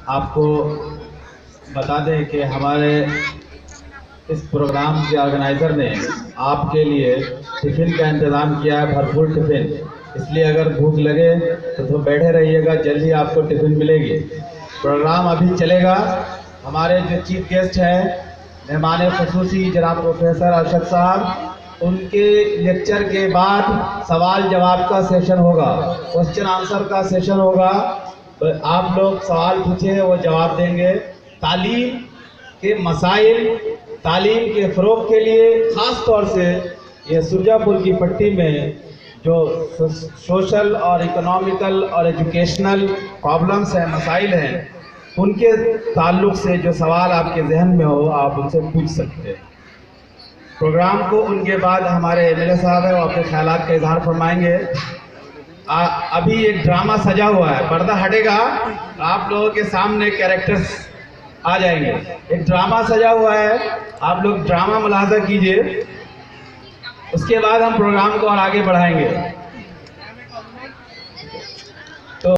आपको बता दें कि हमारे इस प्रोग्राम के ऑर्गेनाइज़र ने आपके लिए टिफ़िन का इंतज़ाम किया है, भरपूर टिफ़िन। इसलिए अगर भूख लगे तो बैठे रहिएगा, जल्दी आपको टिफ़िन मिलेगी। प्रोग्राम अभी चलेगा। हमारे जो चीफ गेस्ट हैं, मेहमान ख़ुसूसी जनाब प्रोफेसर अरशद साहब, उनके लेक्चर के बाद सवाल जवाब का सेशन होगा, क्वेश्चन आंसर का सेशन होगा। तो आप लोग सवाल पूछे, वो जवाब देंगे। तालीम के मसाइल, तालीम के फ़रोग़ के लिए ख़ास तौर से ये सुरजापुर की पट्टी में जो सोशल और इकोनॉमिकल और एजुकेशनल प्रॉब्लम्स हैं, मसाइल हैं, उनके ताल्लुक़ से जो सवाल आपके जहन में हो आप उनसे पूछ सकते हैं। प्रोग्राम को उनके बाद हमारे एमएलए साहब हैं, वो अपने ख़यालात का इजहार फरमाएंगे। अभी एक ड्रामा सजा हुआ है, पर्दा हटेगा, आप लोगों के सामने कैरेक्टर्स आ जाएंगे। एक ड्रामा सजा हुआ है, आप लोग ड्रामा मुलाहजा कीजिए। उसके बाद हम प्रोग्राम को और आगे बढ़ाएंगे।